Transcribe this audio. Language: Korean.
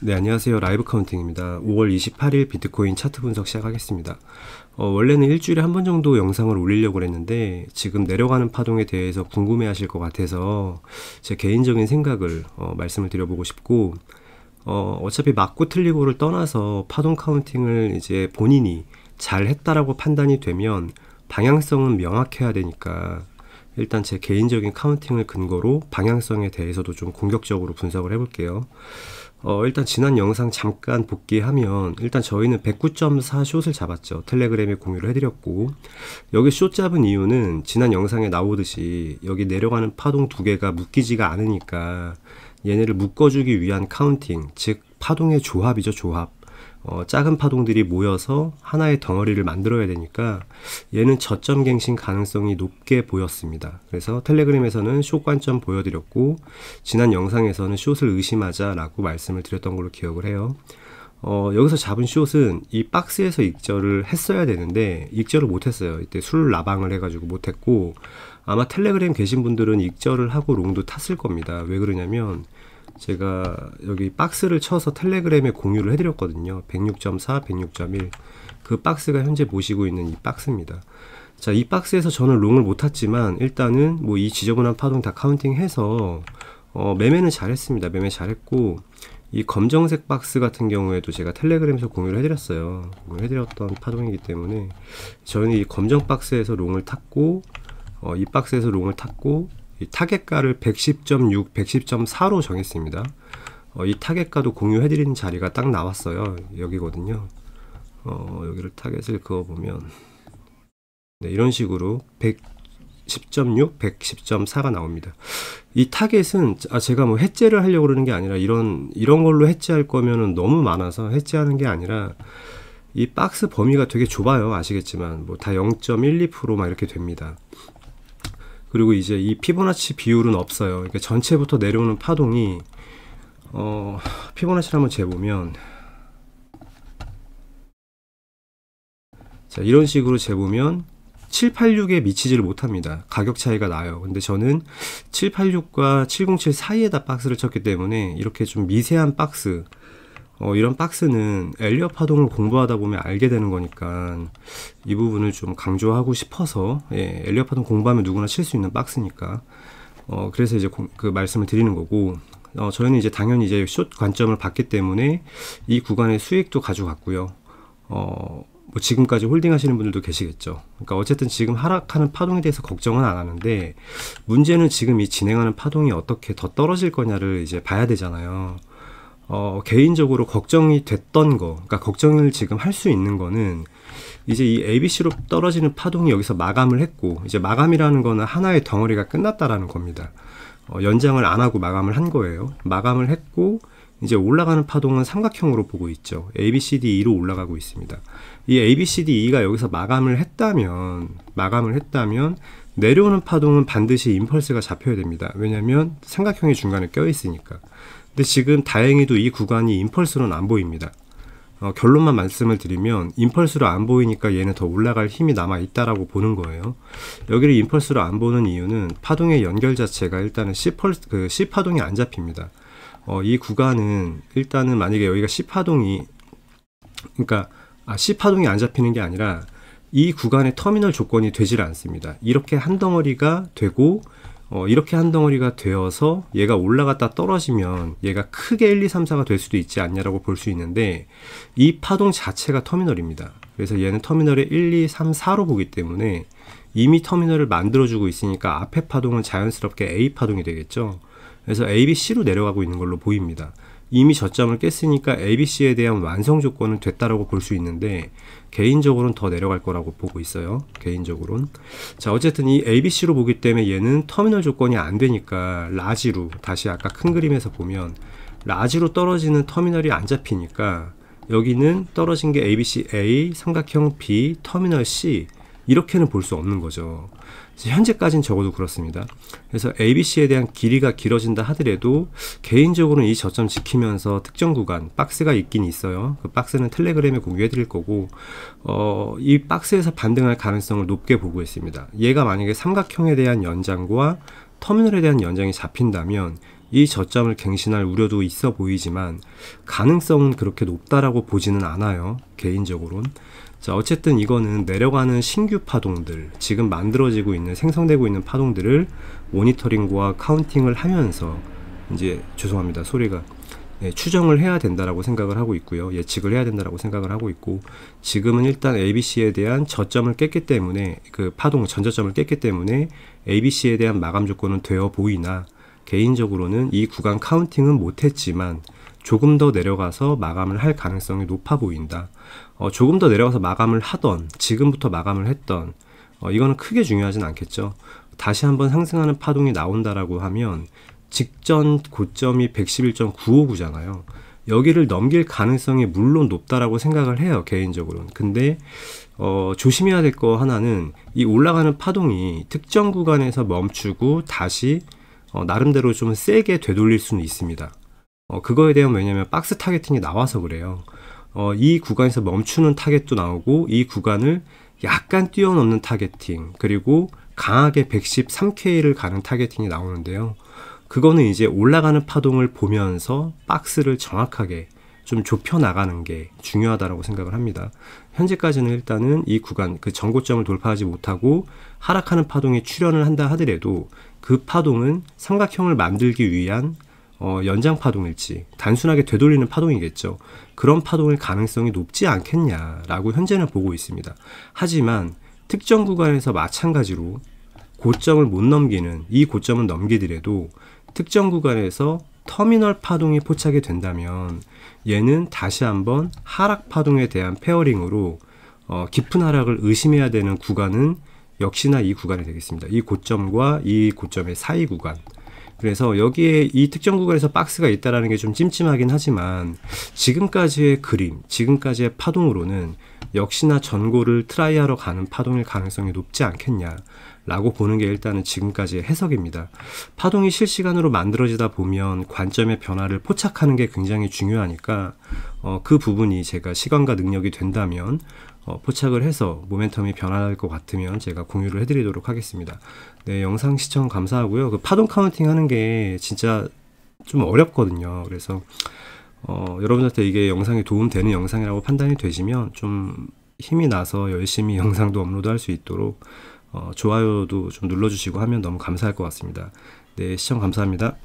네, 안녕하세요. 라이브 카운팅입니다. 5월 28일 비트코인 차트 분석 시작하겠습니다. 원래는 일주일에 한 번 정도 영상을 올리려고 했는데 지금 내려가는 파동에 대해서 궁금해 하실 것 같아서 제 개인적인 생각을 말씀을 드려보고 싶고, 어차피 맞고 틀리고를 떠나서 파동 카운팅을 이제 본인이 잘 했다라고 판단이 되면 방향성은 명확해야 되니까 일단 제 개인적인 카운팅을 근거로 방향성에 대해서도 좀 공격적으로 분석을 해볼게요. 일단 지난 영상 잠깐 복귀하면 일단 저희는 109.4 숏을 잡았죠. 텔레그램에 공유를 해드렸고, 여기 숏 잡은 이유는 지난 영상에 나오듯이 여기 내려가는 파동 두 개가 묶이지가 않으니까 얘네를 묶어주기 위한 카운팅, 즉 파동의 조합이죠. 조합. 작은 파동들이 모여서 하나의 덩어리를 만들어야 되니까 얘는 저점 갱신 가능성이 높게 보였습니다. 그래서 텔레그램에서는 숏 관점 보여드렸고, 지난 영상에서는 숏을 의심하자 라고 말씀을 드렸던 걸로 기억을 해요. 여기서 잡은 숏은 이 박스에서 익절을 했어야 되는데 익절을 못했어요. 이때 술 라방을 해가지고 못했고, 아마 텔레그램 계신 분들은 익절을 하고 롱도 탔을 겁니다. 왜 그러냐면 제가 여기 박스를 쳐서 텔레그램에 공유를 해드렸거든요. 106.4, 106.1. 그 박스가 현재 보시고 있는 이 박스입니다. 자, 이 박스에서 저는 롱을 못 탔지만 일단은 뭐 이 지저분한 파동 다 카운팅해서 매매는 잘했습니다. 매매 잘했고, 이 검정색 박스 같은 경우에도 제가 텔레그램에서 공유를 해드렸어요. 공유를 해드렸던 파동이기 때문에 저는 이 검정 박스에서 롱을 탔고, 이 박스에서 롱을 탔고, 이 타겟가를 110.6, 110.4로 정했습니다. 이 타겟가도 공유해드리는 자리가 딱 나왔어요. 여기거든요. 여기를 타겟을 그어보면 네, 이런 식으로 110.6, 110.4가 나옵니다. 이 타겟은 제가 뭐 해제를 하려고 그러는 게 아니라 이런 걸로 해제할 거면은 너무 많아서 해제하는 게 아니라 이 박스 범위가 되게 좁아요. 아시겠지만 뭐 다 0.12% 막 이렇게 됩니다. 그리고 이제 이 피보나치 비율은 없어요. 그러니까 전체부터 내려오는 파동이 피보나치를 한번 재보면, 자, 이런 식으로 재보면 786에 미치지를 못합니다. 가격 차이가 나요. 근데 저는 786과 707 사이에다 박스를 쳤기 때문에 이렇게 좀 미세한 박스, 이런 박스는 엘리엇 파동을 공부하다 보면 알게 되는 거니까 이 부분을 좀 강조하고 싶어서, 엘리엇 파동 공부하면 누구나 칠 수 있는 박스니까 그래서 이제 그 말씀을 드리는 거고, 저희는 이제 당연히 이제 숏 관점을 봤기 때문에 이 구간의 수익도 가져갔고요. 뭐 지금까지 홀딩 하시는 분들도 계시겠죠. 그러니까 어쨌든 지금 하락하는 파동에 대해서 걱정은 안 하는데, 문제는 지금 이 진행하는 파동이 어떻게 더 떨어질 거냐를 이제 봐야 되잖아요. 개인적으로 걱정이 됐던 거, 그러니까 걱정을 지금 할 수 있는 거는 이제 이 ABC로 떨어지는 파동이 여기서 마감을 했고, 이제 마감이라는 거는 하나의 덩어리가 끝났다라는 겁니다. 연장을 안 하고 마감을 한 거예요. 마감을 했고, 이제 올라가는 파동은 삼각형으로 보고 있죠. ABCDE로 올라가고 있습니다. 이 ABCDE가 여기서 마감을 했다면 내려오는 파동은 반드시 임펄스가 잡혀야 됩니다. 왜냐면 삼각형이 중간에 껴 있으니까. 근데 지금 다행히도 이 구간이 임펄스로는 안 보입니다. 결론만 말씀을 드리면 임펄스로 안 보이니까 얘는 더 올라갈 힘이 남아 있다라고 보는 거예요. 여기를 임펄스로 안 보는 이유는 파동의 연결 자체가 일단은 C 파동이 안 잡힙니다. 이 구간은 일단은 만약에 여기가 C 파동이 안 잡히는 게 아니라 이 구간의 터미널 조건이 되질 않습니다. 이렇게 한 덩어리가 되고, 이렇게 한 덩어리가 되어서 얘가 올라갔다 떨어지면 얘가 크게 1, 2, 3, 4가 될 수도 있지 않냐라고 볼 수 있는데, 이 파동 자체가 터미널입니다. 그래서 얘는 터미널을 1, 2, 3, 4로 보기 때문에 이미 터미널을 만들어주고 있으니까 앞에 파동은 자연스럽게 A 파동이 되겠죠. 그래서 ABC로 내려가고 있는 걸로 보입니다. 이미 저점을 깼으니까 ABC에 대한 완성 조건은 됐다라고 볼 수 있는데, 개인적으로는 더 내려갈 거라고 보고 있어요. 개인적으로는. 자, 어쨌든 이 ABC로 보기 때문에 얘는 터미널 조건이 안 되니까 라지로, 다시 아까 큰 그림에서 보면 라지로 떨어지는 터미널이 안 잡히니까 여기는 떨어진 게 ABC A, 삼각형 B, 터미널 C, 이렇게는 볼 수 없는 거죠. 현재까지는 적어도 그렇습니다. 그래서 ABC에 대한 길이가 길어진다 하더라도 개인적으로는 이 저점 지키면서 특정 구간 박스가 있긴 있어요. 그 박스는 텔레그램에 공유해 드릴 거고, 이 박스에서 반등할 가능성을 높게 보고 있습니다. 얘가 만약에 삼각형에 대한 연장과 터미널에 대한 연장이 잡힌다면 이 저점을 갱신할 우려도 있어 보이지만 가능성은 그렇게 높다라고 보지는 않아요. 개인적으로는. 자, 어쨌든 이거는 내려가는 신규 파동들, 지금 만들어지고 있는, 생성되고 있는 파동들을 모니터링과 카운팅을 하면서 이제 죄송합니다. 소리가 추정을 해야 된다라고 생각을 하고 있고요. 예측을 해야 된다라고 생각을 하고 있고, 지금은 일단 ABC에 대한 저점을 깼기 때문에, 그 파동 전저점을 깼기 때문에 ABC에 대한 마감 조건은 되어 보이나, 개인적으로는 이 구간 카운팅은 못했지만 조금 더 내려가서 마감을 할 가능성이 높아 보인다. 조금 더 내려가서 마감을 하던, 지금부터 마감을 했던, 이거는 크게 중요하진 않겠죠. 다시 한번 상승하는 파동이 나온다라고 하면 직전 고점이 111.959잖아요. 여기를 넘길 가능성이 물론 높다라고 생각을 해요, 개인적으로는. 근데 조심해야 될 거 하나는, 이 올라가는 파동이 특정 구간에서 멈추고 다시 나름대로 좀 세게 되돌릴 수는 있습니다. 그거에 대한, 왜냐면 박스 타겟팅이 나와서 그래요. 이 구간에서 멈추는 타겟도 나오고, 이 구간을 약간 뛰어넘는 타겟팅, 그리고 강하게 113K를 가는 타겟팅이 나오는데요. 그거는 이제 올라가는 파동을 보면서 박스를 정확하게 좀 좁혀 나가는 게 중요하다고 생각을 합니다. 현재까지는 일단은 이 구간, 그 전고점을 돌파하지 못하고 하락하는 파동에 출현을 한다 하더라도 그 파동은 삼각형을 만들기 위한 연장 파동일지 단순하게 되돌리는 파동이겠죠. 그런 파동일 가능성이 높지 않겠냐라고 현재는 보고 있습니다. 하지만 특정 구간에서 마찬가지로 고점을 못 넘기는, 이 고점은 넘기더라도 특정 구간에서 터미널 파동이 포착이 된다면 얘는 다시 한번 하락 파동에 대한 페어링으로 깊은 하락을 의심해야 되는 구간은 역시나 이 구간이 되겠습니다. 이 고점과 이 고점의 사이 구간. 그래서 여기에 이 특정 구간에서 박스가 있다는 게 좀 찜찜하긴 하지만, 지금까지의 그림, 지금까지의 파동으로는 역시나 전고를 트라이하러 가는 파동일 가능성이 높지 않겠냐 라고 보는 게 일단은 지금까지의 해석입니다. 파동이 실시간으로 만들어지다 보면 관점의 변화를 포착하는 게 굉장히 중요하니까 그 부분이 제가 시간과 능력이 된다면 포착을 해서 모멘텀이 변화할 것 같으면 제가 공유를 해드리도록 하겠습니다. 네, 영상 시청 감사하고요. 그 파동 카운팅 하는 게 진짜 좀 어렵거든요. 그래서 여러분들한테 이게 영상이 도움되는 영상이라고 판단이 되시면 좀 힘이 나서 열심히 영상도 업로드할 수 있도록 좋아요도 좀 눌러주시고 하면 너무 감사할 것 같습니다. 네, 시청 감사합니다.